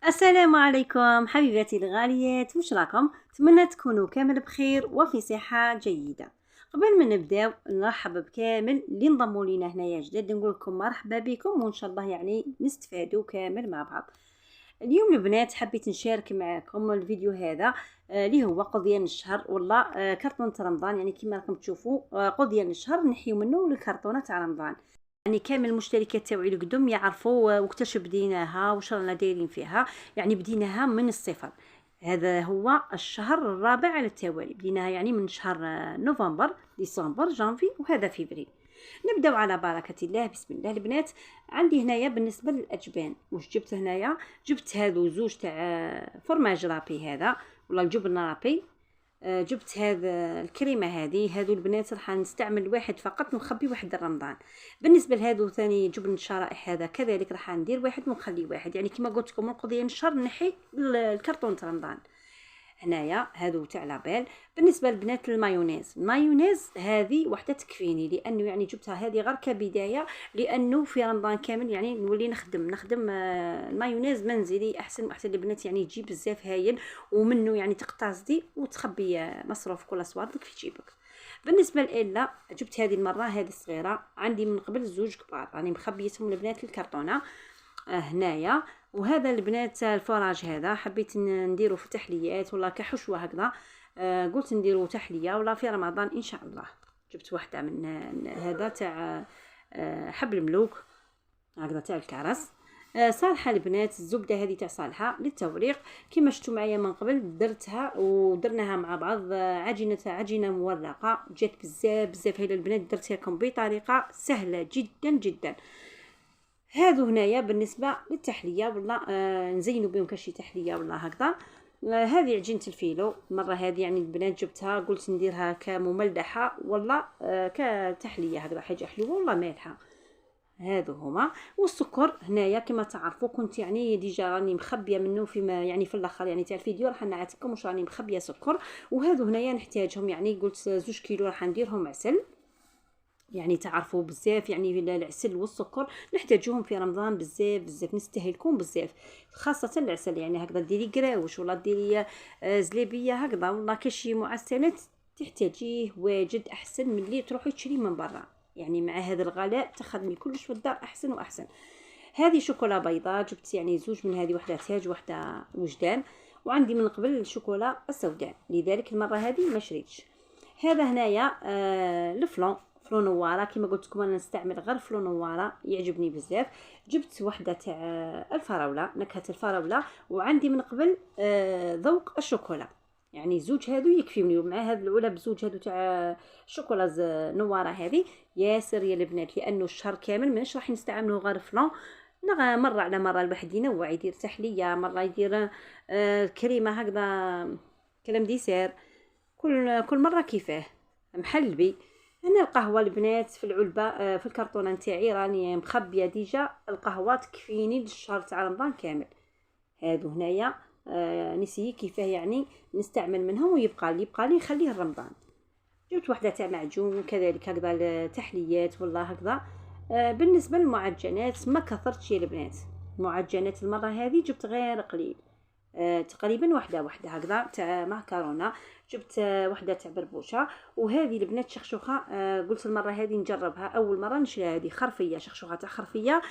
السلام عليكم حبيباتي الغاليات، واش راكم؟ نتمنى تكونوا كامل بخير وفي صحه جيده. قبل ما نبداو نرحب بكامل اللي انضموا لينا هنايا جداد، نقول لكم مرحبا بكم وان شاء الله نستفادوا كامل مع بعض. اليوم البنات حبيت نشارك معكم الفيديو هذا اللي هو قضية الشهر والله كرتونة رمضان. يعني كما راكم تشوفوا قضية الشهر نحيو منه الكرتونة تاع رمضان. يعني كامل المشتركات تاوعي القدم يعرفوا وقتاش بديناها وش رانا دايرين فيها. يعني بديناها من الصفر. هذا هو الشهر الرابع على التوالي، بديناها يعني من شهر نوفمبر ديسمبر جانفي وهذا فيفري. نبداو على بركه الله. بسم الله البنات. عندي هنايا بالنسبه للاجبان واش جبت هنايا، جبت هذو زوج تاع فرماج رابي هذا ولا الجبن رابي. جبت هذا الكريمه هذو البنات راح نستعمل واحد فقط ونخبي واحد لرمضان. بالنسبه لهذو ثاني جبن الشرائح هذا كذلك راح ندير واحد ونخلي واحد. يعني كما قلت لكم القضيه نشر نحي الكرتون رمضان. هنايا هذو تاع لابيل. بالنسبه للبنات المايونيز هذه وحده تكفيني، لانه يعني جبتها هذه غير كبدايه، لانه في رمضان كامل يعني نولي نخدم المايونيز منزلي احسن البنات. يعني تجيب بزاف هايل ومنه يعني تقتصدي وتخبي مصروف كل صوارك في جيبك. بالنسبه لإلا جبت هذه المره هذه الصغيره، عندي من قبل زوج كبار راني مخبيتهم البنات الكرتونه هنايا. وهذا البنات الفراج هذا حبيت نديرو في تحليات ولا كحشوه هكذا. قلت نديرو تحليه ولا في رمضان ان شاء الله. جبت واحده من هذا تاع حبل الملوك هكذا تاع الكرز. صالحه البنات الزبده هذه تاع صالحه للتوريق كما شفتوا معايا من قبل درتها ودرناها مع بعض. عجينه مورقه جات بزاف هايله البنات. درتها لكم بطريقه سهله جدا جدا. هذو هنايا بالنسبه للتحليه ولا نزينوا بهم كشي تحليه ولا هكذا. هذه عجينه الفيلو المره هذه يعني البنات جبتها قلت نديرها كمملحه ولا كتحليه هكذا حاجه حلوه ولا مالحه. هذو هما. والسكر هنايا كما تعرفوا كنت يعني ديجا راني مخبيه منه فيما يعني في الاخر يعني تاع الفيديو راح نعطيكم واش راني مخبيه سكر. وهذو هنايا نحتاجهم يعني قلت 2 كيلو راح نديرهم عسل. يعني تعرفوا بزاف يعني العسل والسكر نحتاجوهم في رمضان بزاف نستهلكون بزاف، خاصه العسل. يعني هكذا ديري قراوش ولا ديري زليبيه هكذا ولا كشي معسلات تحتاجيه واجد احسن من اللي تروحي تشري من برا. يعني مع هذا الغلاء تخدمي كلش في الدار احسن واحسن. هذه شوكولا بيضاء جبت يعني زوج من هذه، واحده تاج واحده وجدان. وعندي من قبل الشوكولا السوداء لذلك المره هذه ما شريتش. هذا هنايا الفلون نواره كما قلت لكم انا نستعمل غير فلون نواره يعجبني بزاف. جبت وحده تاع الفراوله نكهه الفراوله. وعندي من قبل ذوق الشوكولا. يعني زوج هادو يكفيوني. ومع هاد العلب زوج هادو تاع الشوكولا نواره هذه ياسر يا البنات، لانه الشهر كامل ماناش راح نستعملوا غير فلون. مره على مره الواحد ينوع يدير تحليه مره يدير كريمه هكذا كلام ديسير. كل مره كيفاه محلبي. هنا القهوه البنات في العلبه في الكرتونه نتاعي راني مخبيه ديجا القهوه تكفيني للشهر تاع رمضان كامل. هادو هنايا نسي كيفاه يعني نستعمل منهم ويبقى اللي يبقى لي نخليه لرمضان. جبت وحده تاع معجون كذلك هكذا التحليات والله هكذا. بالنسبه للمعجنات ما كثرتش يا البنات. المعجنات المره هذه جبت غير قليل. تقريبا وحده هكذا تاع معكرونه. جبت وحده تاع بربوشه. وهذه البنات شخشوخه قلت المره هذه نجربها اول مره نشري هذه خرفيه شخشوخه تاع خرفيه.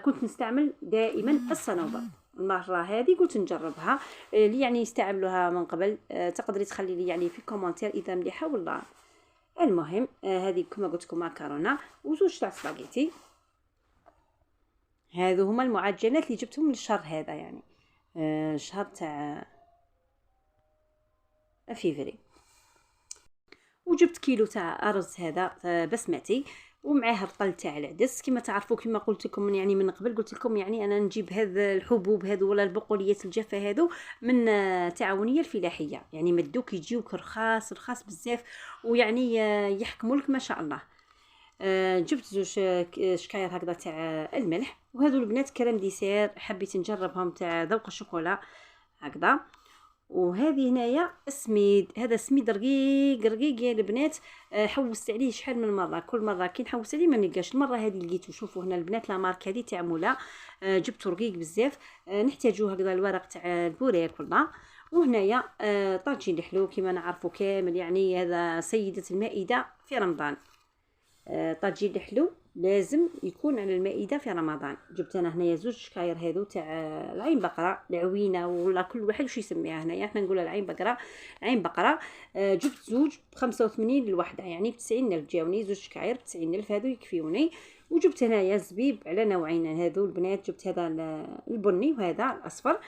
كنت نستعمل دائما الصنوبر. المره هذه قلت نجربها اللي يعني يستعملوها من قبل. تقدري تخلي لي يعني في كومنتير اذا مليحه ولا. المهم هذه كما قلت لكم معكرونه وزوج تاع سباغيتي. هذو هما المعجنات اللي جبتهم للشهر هذا يعني شهر تاع فيفري. وجبت كيلو تاع ارز هذا بسمتي ومعاه الطل تاع العدس. كما تعرفوا كما قلت لكم يعني من قبل قلت لكم يعني انا نجيب هذا الحبوب هذو ولا البقوليات الجافه هذو من تعاونيه الفلاحيه. يعني مدوك يجيوك رخاص بزاف ويعني يحكموا لك ما شاء الله. جبت زوج شكاير هكذا تاع الملح. وهذو البنات كريم ديسير حبيت نجربهم تاع ذوق الشوكولا هكذا. وهذه هنايا السميد، هذا سميد رقيق رقيق يا البنات. حوست عليه شحال من مره، كل مره كي نحوس عليه ما نلقاش. المره هذه لقيته. شوفوا هنا البنات لا مارك هذه تاع مولا، جبته رقيق بزاف. نحتاجو هكذا الورق تاع البوريك والله. وهنايا طاجين الحلو كما نعرفوا كامل، يعني هذا سيدة المائدة في رمضان. طاجين الحلو لازم يكون على المائدة في رمضان. جبت انا هنايا زوج شكاير هذو تاع العين بقرة، العوينة ولا كل واحد وش يسميها. هنايا احنا نقولها العين بقرة، عين بقرة. جبت زوج ب85 الوحدة، يعني ب90,000 جاوني زوج شكاير ب90,000، هذو يكفيوني. وجبت هنايا زبيب على نوعين هذو البنات، جبت هذا البني وهذا الاصفر.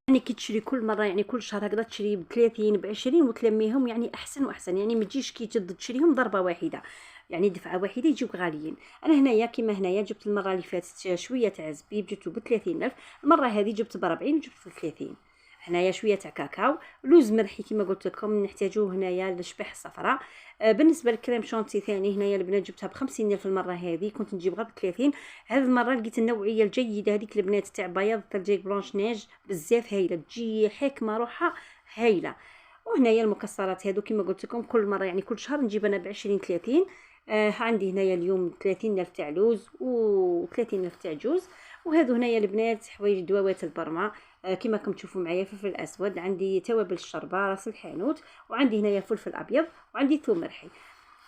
يعني كي تشري كل مره، يعني كل شهر هكذا تشري ب30 ب20 وتلميهم، يعني احسن واحسن. يعني ما تجيش كي تجد تشريهم ضربه واحده، يعني دفعه واحده يجيوك غاليين. انا هنايا كيما هنايا جبت المره اللي فاتت شويه تاع زبيب، جبته ب30,000. المره هذه جبت ب40 وجبت ب30. هنايا شويه تاع كاكاو، لوز مرحي كيما قلت لكم نحتاجوه هنايا للشبح الصفراء. بالنسبه للكريم شونتي ثاني هنايا البنات جبتها ب50,000 المره هذه، كنت نجيب غير ب30. هذه المره لقيت النوعيه الجيده هذيك البنات تاع بياض تاع بلانش نيج بزاف هايله، تجي حكمه روحها هايله. وهنايا المكسرات هذو كيما قلت لكم كل مره، يعني كل شهر نجيب انا ب20 30. عندي هنايا اليوم 30,000 تاع لوز و30,000 تاع جوز. وهذو هنايا البنات حوايج دوات البرمه. كما راكم تشوفوا معايا فلفل اسود، عندي توابل الشربه، راس الحانوت، وعندي هنايا فلفل ابيض، وعندي ثوم مرحي.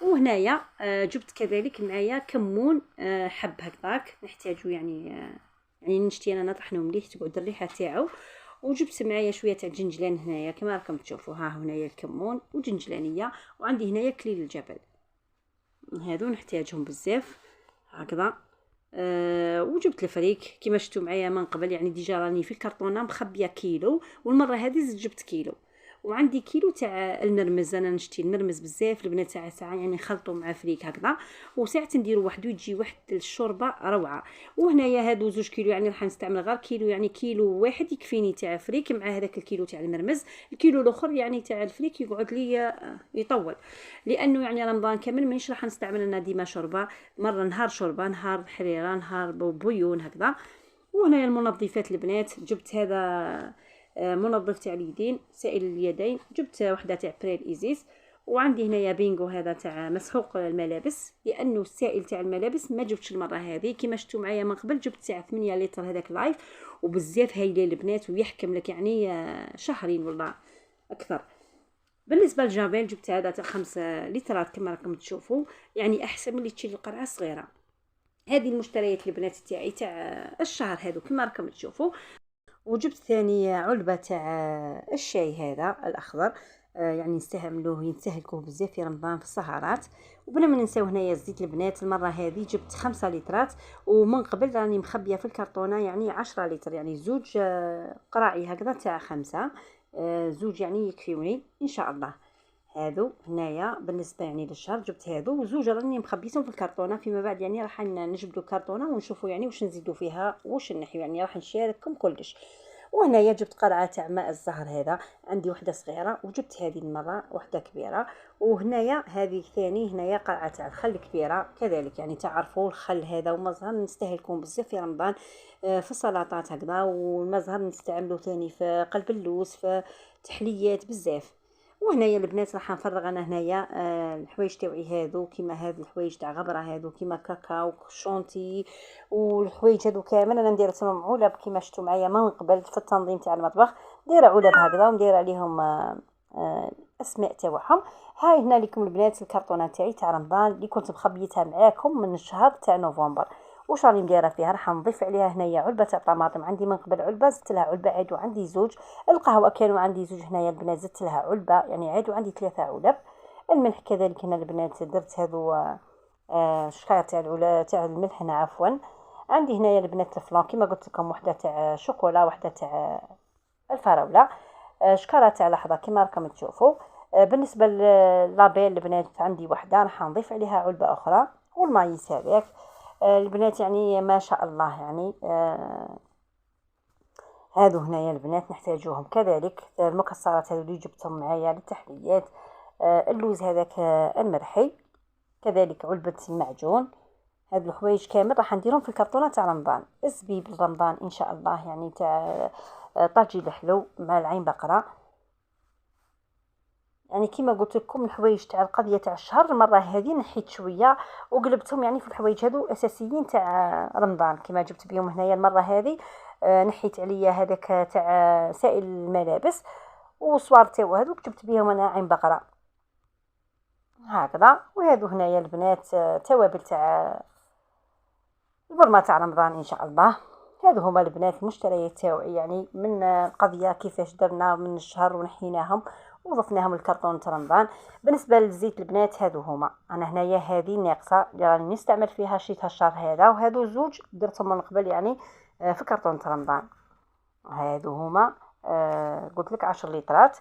وهنايا جبت كذلك معايا كمون حب هكذاك نحتاجو، يعني نشتي انا نطحنه مليح تقعد الريحه تاعو. وجبت معايا شويه تاع جنجلان هنايا كما راكم تشوفوا، ها هنايا الكمون وجنجلانيه، وعندي هنايا كليل الجبل. هادو نحتاجهم بزاف هكذا. وجبت الفريك كما شفتوا معايا من قبل، يعني ديجا راني في الكرتونه مخبيه كيلو، والمره هذه زدت جبت كيلو. وعندي كيلو تاع المرمز، انا نشتي المرمز بزاف البنات تاع ساعه، يعني نخلطوا مع فريك هكذا، وساعات نديروا وحده يجي واحد الشوربه روعه. وهنايا هادو 2 كيلو، يعني راح نستعمل غير كيلو، يعني كيلو واحد يكفيني تاع فريك مع هذاك الكيلو تاع المرمز. الكيلو الاخر يعني تاع الفريك يقعد لي يطول، لانه يعني رمضان كامل مانيش راح نستعمل انا ديما شوربه، مره نهار شوربه نهار حريره نهار بويون هكذا. وهنا المنظفات البنات جبت هذا منظف تاع اليدين سائل اليدين، جبت وحده تاع بريل ايزيس. وعندي هنايا بينغو هذا تاع مسحوق الملابس، لانه السائل تاع الملابس ما جبتش المره هذه كيما شفتوا معايا من قبل، جبت تاع 8 لتر هذاك لايف، وبزاف هايله البنات ويحكم لك يعني شهرين ولا اكثر. بالنسبه للجافيل جبت هذا تاع 5 لترات كما راكم تشوفوا، يعني احسن من اللي تشري القرعه الصغيره. هذه المشتريات البنات تاعي تاع الشهر هذو كما راكم تشوفوا. وجبت ثاني علبه تاع الشاي هذا الاخضر، يعني نستعملوه ينتهلكوه بزاف في رمضان في السهرات. وبلا ما ننساو هنايا الزيت البنات، المره هذه جبت 5 لترات، ومن قبل راني مخبيه في الكرتونه يعني 10 لتر، يعني زوج قراعي هكذا تاع 5، زوج يعني يكفيوني ان شاء الله. هادو هنايا بالنسبه يعني للشهر جبت هادو، وزوج راني مخبيتهم في الكرتونه، فيما بعد يعني راح نجبدوا الكرتونه ونشوفوا يعني واش نزيدوا فيها واش نحيو، يعني راح نشارككم كلش. وهنايا جبت قرعه تاع ماء الزهر هذا، عندي وحده صغيره وجبت هذه المره وحده كبيره. وهنايا هذه ثاني هنايا قرعه تاع الخل كبيره كذلك، يعني تعرفوا الخل هذا ومزهر نستهلكوه بزاف في رمضان في السلطات هكذا، والمزهر نستعملوه ثاني في قلب اللوز في تحليات بزاف. وهنايا البنات راح نفرغ انا هنايا الحوايج تاعي هادو، كيما هاد الحوايج تاع غبره هادو كيما كاكاو شونتي والحوايج هادو كامل انا نديرهم علب كيما شفتوا معايا من قبل في التنظيم تاع المطبخ، ندير علب هكذا وندير عليهم الاسماء تاعهم. هاي هنا لكم البنات الكرتونه تاعي تاع رمضان اللي كنت مخبيتها معاكم من الشهر تاع نوفمبر. واش راني نديرها فيها، راح نضيف عليها هنايا علبه تاع طماطم، عندي من قبل علبه زدت لها علبه عاد وعندي زوج. القهوه كانوا عندي زوج هنايا البنات زدت لها علبه يعني عاد وعندي 3 علب. الملح كذلك هنا البنات درت هذو شكاير تاع العلا تاع الملح هنا عفوا. عندي هنايا البنات الفلان كما قلت لكم وحده تاع شوكولا وحده تاع الفراوله، شكاره تاع لحظه كما راكم تشوفوا. بالنسبه للابيل البنات عندي وحده راح نضيف عليها علبه اخرى، والمايس هذاك البنات يعني ما شاء الله يعني هادو هنايا البنات نحتاجوهم كذلك. المكسرات هذو اللي جبتهم معايا للتحليات، اللوز هذاك المرحي كذلك علبة المعجون. هاد الحوايج كامل راح نديرهم في الكرتونه تاع رمضان، الزبيب رمضان ان شاء الله يعني تاع طاجي الحلو مع العين بقره. يعني كيما قلت لكم الحوايج تاع القضيه تاع الشهر المره هذه نحيت شويه وقلبتهم يعني في الحوايج هذو اساسيين تاع رمضان كيما جبت بيهم هنايا المره هذه. نحيت عليا هذاك تاع سائل الملابس وصوار تاعو هذوك جبت بيهم انا عين بقره هكذا. وهذو هنايا البنات توابل تاع البرمه تاع رمضان ان شاء الله. هذو هما البنات المشتريات تاعي يعني من القضيه كيفاش درنا من الشهر ونحيناهم وضفناهم الكرتون تاع رمضان. بالنسبه للزيت البنات هذو هما انا هنايا هذه ناقصه اللي راني نستعمل فيها شيتها الشهر هذا وهذو زوج درتهم من قبل يعني في كرتون تاع رمضان. هذو هما قلت لك 10 لترات.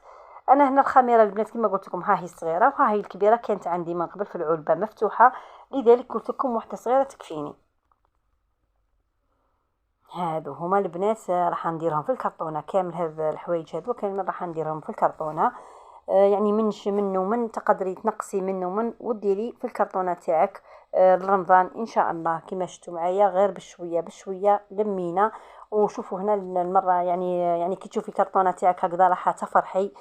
انا هنا الخميره البنات كما قلت لكم ها هي الصغيره وها هي الكبيره كانت عندي من قبل في العلبه مفتوحه لذلك قلت لكم واحده صغيره تكفيني. هادو هما البنات راح نديرهم في الكرتونه كامل هاد الحوايج هادو كامل راح نديرهم في الكرتونه. يعني منش منه من تقدري تنقصي منه من وديري في الكرتونه تاعك لرمضان ان شاء الله. كما شفتوا معايا غير بشويه بشويه لمينا. وشوفوا هنا المره يعني كي تشوفي الكرتونه تاعك هكذا راح تفرحي.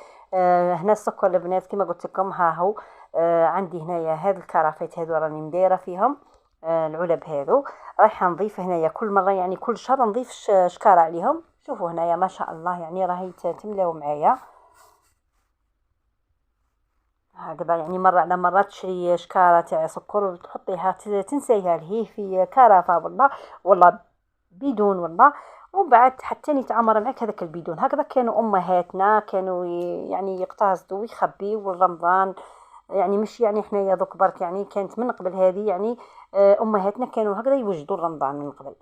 هنا السكر البنات كما قلت لكم ها هو. عندي هنايا هاد الكرافيت هادو راني مدايره فيهم العلب هذو. رايحه نضيف هنايا كل مره يعني كل شهر نضيف شكاره عليهم. شوفوا هنايا ما شاء الله يعني راهي تملاو معايا هكذا. يعني مره على مره تشري شكاره تاع سكر وتحطيها تنسيها لهيه في كرافه والله بدون والله. ومن بعد حتى يتعمر معك هذاك البيدون هكذا. كانوا امهاتنا كانوا يعني يقتصدوا ويخبيوا رمضان يعني مش يعني حنايا دوك برك يعني كانت من قبل هذه يعني امهاتنا كانوا هكذا يوجدوا رمضان من قبل.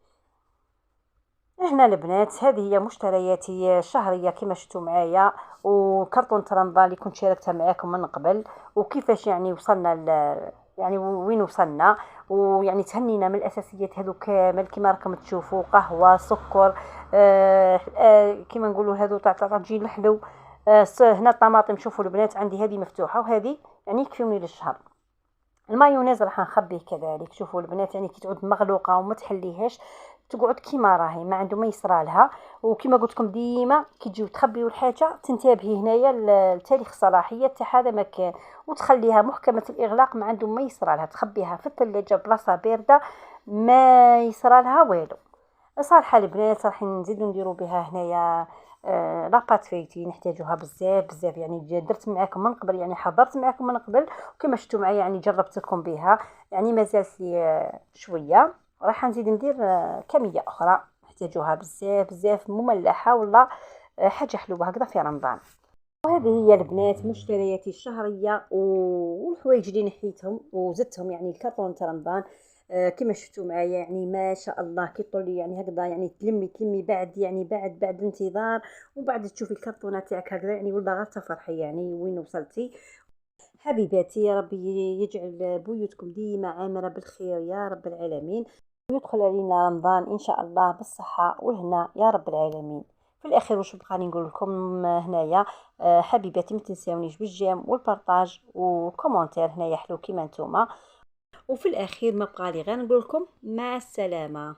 هنا البنات هذه هي مشترياتي الشهريه كما شفتوا معايا وكرتون رمضان اللي كنت شاركتها معاكم من قبل وكيفاش يعني وصلنا يعني وين وصلنا. ويعني تهنينا من الاساسيات هذو كامل كما راكم تشوفوا قهوه سكر كما نقولوا هذو تاع طاجين الحلو. هنا الطماطم شوفوا البنات عندي هذه مفتوحه وهذه يعني يكفيوني للشهر. المايونيز راح نخبيه كذلك. شوفوا البنات يعني كي تعود مغلوقه وما تحليهاش تقعد كيما راهي ما عنده ما يصرى لها. وكما قلت لكم ديما كي تجيو تخبيو الحاجه تنتبهي هنايا لتاريخ الصلاحيه تاع هذا مكان وتخليها محكمه الاغلاق ما عنده ما يصرى لها. تخبيها في الثلاجه بلاصه بارده ما يصرى لها والو. صراحه البنات راح نزيدو نديرو بها هنايا لاباط فيتي نحتاجوها بزاف بزاف يعني درت معاكم من قبل يعني حضرت معاكم من قبل وكما شفتوا معايا يعني جربت لكم بها يعني مازال في شويه. راح نزيد ندير كميه اخرى نحتاجوها بزاف بزاف مملحه ولا حاجه حلوه هكذا في رمضان. وهذه هي البنات مشترياتي الشهريه والحوايج اللي نحيتهم وزدتهم يعني الكرتون تاع رمضان. كما شفتوا معايا يعني ما شاء الله كي طولي يعني هكذا يعني تلمي بعد يعني بعد انتظار وبعد تشوفي الكرتونه تاعك هكذا يعني والله غير تفرحي يعني وين وصلتي. حبيباتي يا ربي يجعل بيوتكم ديما عامره بالخير يا رب العالمين ويدخل علينا رمضان ان شاء الله بالصحه والهنا يا رب العالمين. في الاخير واش بقى نقول لكم هنايا حبيباتي ما تنساونيش بالجيم والبارطاج وكومونتير هنايا حلو كيما نتوما. وفي الاخير ما بقى لي غير نقول لكم مع السلامه.